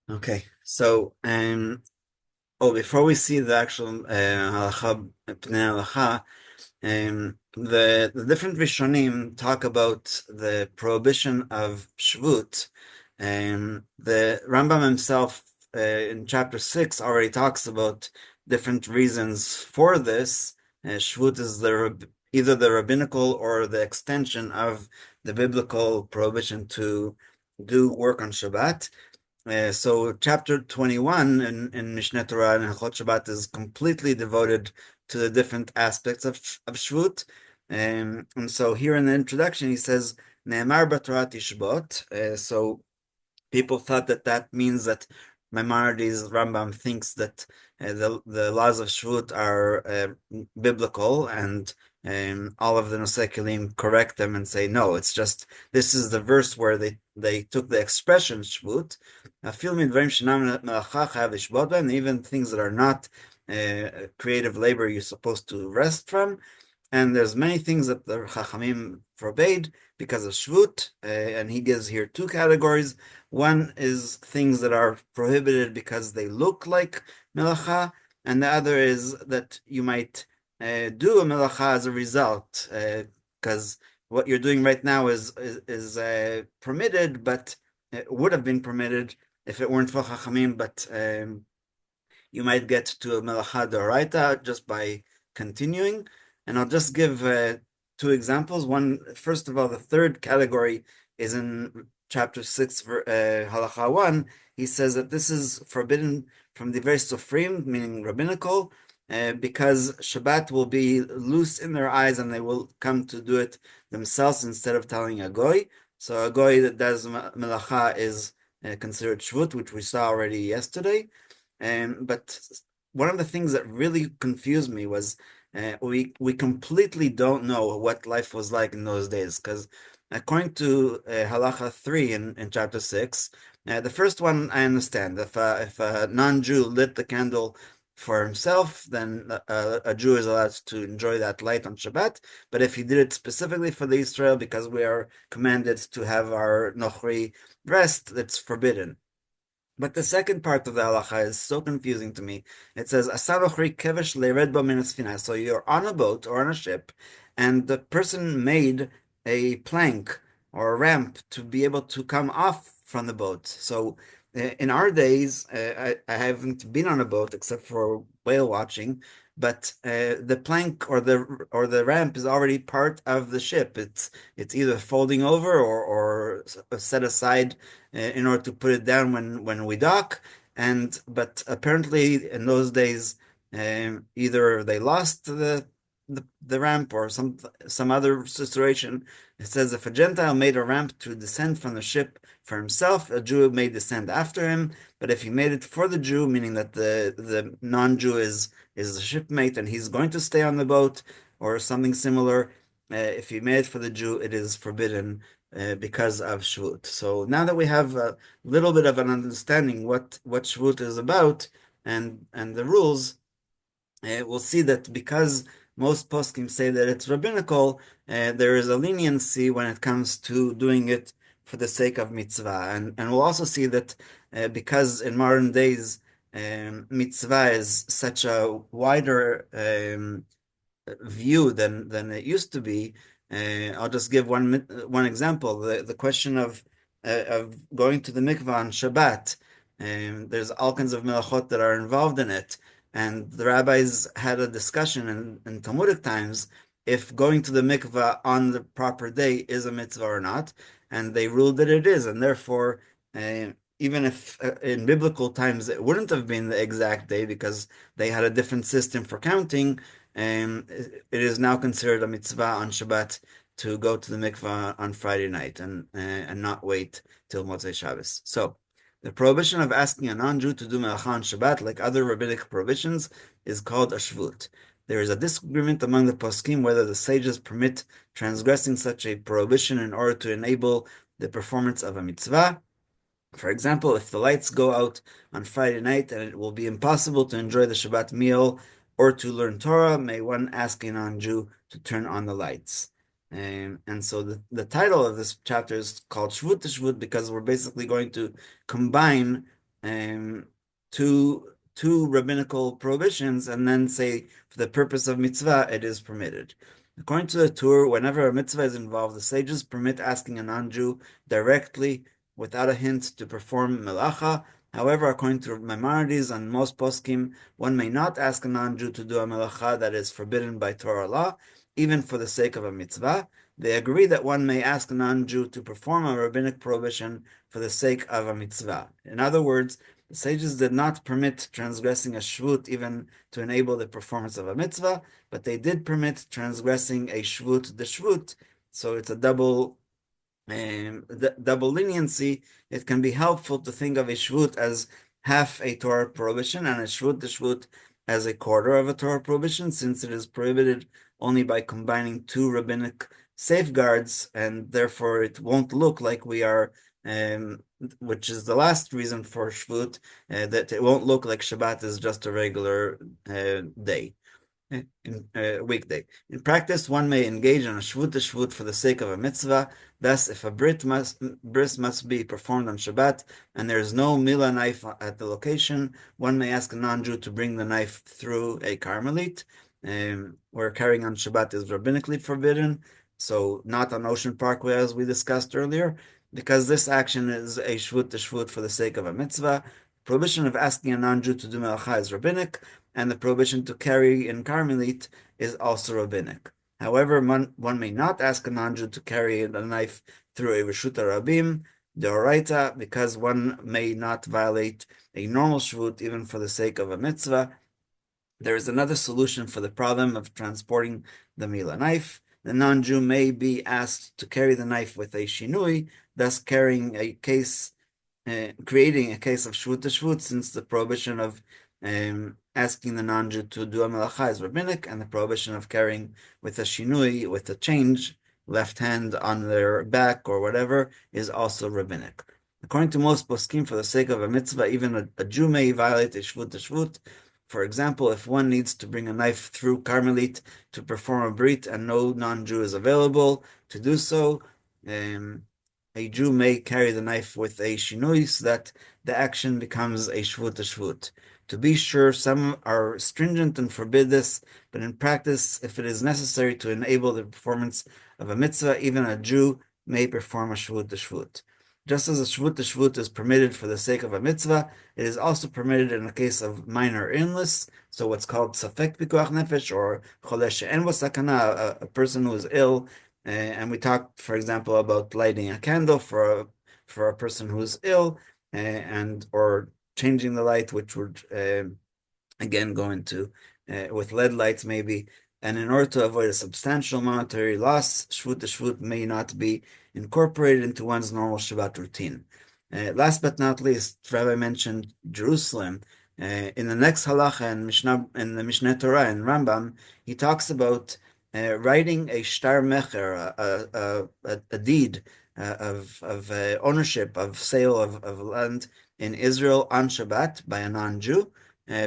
Okay, so before we see the actual halacha, Peninei halacha, the different Rishonim talk about the prohibition of Shvut. The Rambam himself in chapter 6 already talks about different reasons for this. Shvut is either the rabbinical or the extension of the biblical prohibition to do work on Shabbat. So chapter 21 in Mishneh Torah and Hilchot Shabbat is completely devoted to the different aspects of Shvut. And so here in the introduction, he says, Ne'emar b'Torah tishbot. So people thought that that means that Maimonides Rambam thinks that the laws of Shvut are biblical, and all of the Nosei Kelim correct them and say no, it's just this is the verse where they took the expression Shvut. And even things that are not creative labor you're supposed to rest from. And there's many things that the Chachamim forbade because of Shvut, and he gives here two categories. One is things that are prohibited because they look like melacha, and the other is that you might do a melacha as a result, because what you're doing right now is permitted, but it would have been permitted if it weren't for Chachamim, but you might get to a melacha d'oraita just by continuing. And I'll just give two examples. One, first of all, the third category is in chapter 6, halacha 1. He says that this is forbidden from the very sofrim, meaning rabbinical, because Shabbat will be loose in their eyes and they will come to do it themselves instead of telling a goy. So a goy that does melacha is considered shvut, which we saw already yesterday. But one of the things that really confused me was we completely don't know what life was like in those days, because according to Halacha 3 in chapter 6, the first one I understand. If a non-Jew lit the candle for himself, then a Jew is allowed to enjoy that light on Shabbat. But if he did it specifically for the Israel, because we are commanded to have our Nochri rest, it's forbidden. But the second part of the halacha is so confusing to me. It says, "Asar ochri kevesh lered bo min hasfina." So you're on a boat or on a ship, and the person made a plank or a ramp to be able to come off from the boat. So in our days, I haven't been on a boat except for whale watching, but the plank or the ramp is already part of the ship. It's either folding over or set aside in order to put it down when we dock. But apparently in those days, either they lost the ramp or some other situation. It says if a Gentile made a ramp to descend from the ship for himself, a Jew may descend after him. But if he made it for the Jew, meaning that the non-Jew is the shipmate and he's going to stay on the boat or something similar, if he made it for the Jew, it is forbidden because of Shvut. So now that we have a little bit of an understanding what Shvut is about and the rules, we'll see that because most poskim say that it's rabbinical, there is a leniency when it comes to doing it for the sake of mitzvah. And we'll also see that because in modern days, mitzvah is such a wider view than it used to be. I'll just give one example. The question of going to the mikvah on Shabbat. There's all kinds of melachot that are involved in it, and the rabbis had a discussion in Talmudic times if going to the mikvah on the proper day is a mitzvah or not, and they ruled that it is, and therefore. Even if in biblical times it wouldn't have been the exact day because they had a different system for counting, it is now considered a mitzvah on Shabbat to go to the mikvah on Friday night and not wait till Motzei Shabbos. So the prohibition of asking a non-Jew to do melacha on Shabbat, like other rabbinic prohibitions, is called a shvut. There is a disagreement among the poskim whether the sages permit transgressing such a prohibition in order to enable the performance of a mitzvah. For example, if the lights go out on Friday night and it will be impossible to enjoy the Shabbat meal or to learn Torah, may one ask a non-Jew to turn on the lights. And so the title of this chapter is called Shvut to Shvut because we're basically going to combine um, two rabbinical prohibitions and then say for the purpose of mitzvah it is permitted. According to the Torah, whenever a mitzvah is involved, the sages permit asking a non-Jew directly without a hint to perform melacha. However, according to Maimonides and most poskim, one may not ask a non-Jew to do a melacha that is forbidden by Torah law, even for the sake of a mitzvah. They agree that one may ask a non-Jew to perform a rabbinic prohibition for the sake of a mitzvah. In other words, the sages did not permit transgressing a shvut even to enable the performance of a mitzvah, but they did permit transgressing a shvut the shvut. So it's a double leniency. It can be helpful to think of a shvut as half a Torah prohibition and a shvut the shvut as a quarter of a Torah prohibition, since it is prohibited only by combining two rabbinic safeguards, and therefore it won't look like we are, which is the last reason for Shvut, that it won't look like Shabbat is just a regular day. Weekday. In practice, one may engage in a shvut for the sake of a mitzvah. Thus, if a bris must be performed on Shabbat and there is no milah knife at the location, one may ask a non-Jew to bring the knife through a Carmelite, where carrying on Shabbat is rabbinically forbidden, so not on Ocean Parkway as we discussed earlier, because this action is a shvut for the sake of a mitzvah. Prohibition of asking a non-Jew to do melacha is rabbinic, and the prohibition to carry in Carmelite is also rabbinic. However, one may not ask a non-Jew to carry a knife through a Reshut Rabim, Deoraita, because one may not violate a normal shvut even for the sake of a mitzvah. There is another solution for the problem of transporting the milah knife. The non-Jew may be asked to carry the knife with a shinui, thus creating a case of shvut to shvut, since the prohibition of asking the non-Jew to do a melacha is rabbinic, and the prohibition of carrying with a shinui, with a change, left hand on their back or whatever, is also rabbinic. According to most poskim, for the sake of a mitzvah, even a Jew may violate a shvut to shvut. For example, if one needs to bring a knife through Carmelite to perform a brit and no non-Jew is available to do so, a Jew may carry the knife with a shinui so that the action becomes a shvut to shvut. To be sure, some are stringent and forbid this, but in practice, if it is necessary to enable the performance of a mitzvah, even a Jew may perform a shvut to shvut. Just as a shvut to shvut is permitted for the sake of a mitzvah, it is also permitted in the case of minor illness, so what's called safek pikuach nefesh, or cholesh she'en bo sakana, a person who is ill, and we talked, for example, about lighting a candle for a person who is ill, or changing the light, which would again go into with LED lights maybe. And in order to avoid a substantial monetary loss, shvut to shvut may not be incorporated into one's normal Shabbat routine. Last but not least, Rabbi mentioned Jerusalem. In the next halacha in the Mishneh Torah in Rambam, he talks about writing a shtar mecher, a deed of ownership, of sale of land in Israel on Shabbat by a non-Jew,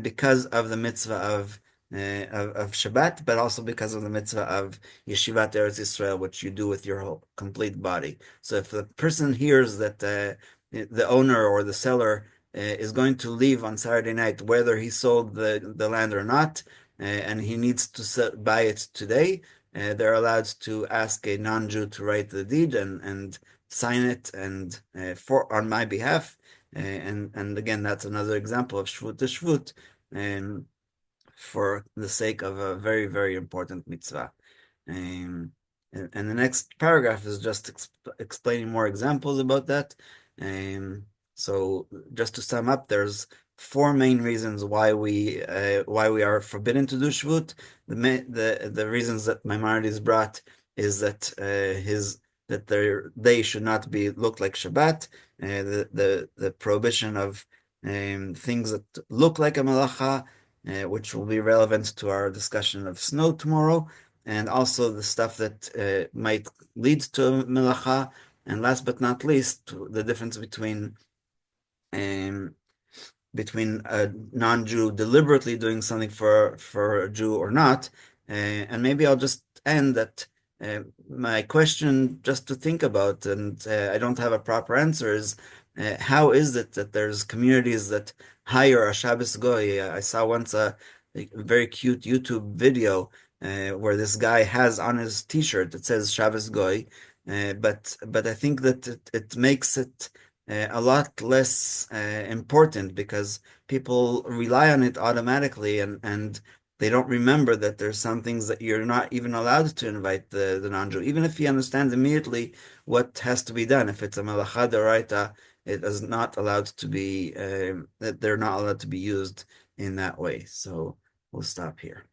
because of the mitzvah of Shabbat, but also because of the mitzvah of Yeshivat Eretz Yisrael, which you do with your whole complete body. So if the person hears that the owner or the seller is going to leave on Saturday night, whether he sold the land or not, and he needs to buy it today, they're allowed to ask a non-Jew to write the deed and sign it and on my behalf. And again, that's another example of shvut to shvut, for the sake of a very, very important mitzvah. And the next paragraph is just explaining more examples about that. So just to sum up, there's four main reasons why we are forbidden to do shvut. The reasons that Maimonides brought is that they should not be look like Shabbat. The prohibition of things that look like a melacha, which will be relevant to our discussion of snow tomorrow, and also the stuff that might lead to a melacha, and last but not least, the difference between a non-Jew deliberately doing something for a Jew or not. And maybe I'll just end that my question just to think about, and I don't have a proper answer, is how is it that there's communities that hire a Shabbos goy? I saw once a very cute YouTube video where this guy has on his T-shirt that says Shabbos goy, but I think that it makes it a lot less important because people rely on it automatically and they don't remember that there's some things that you're not even allowed to invite the non-Jew, even if he understands immediately what has to be done. If it's a melacha d'oraita, it is not allowed to be that they're not allowed to be used in that way. So we'll stop here.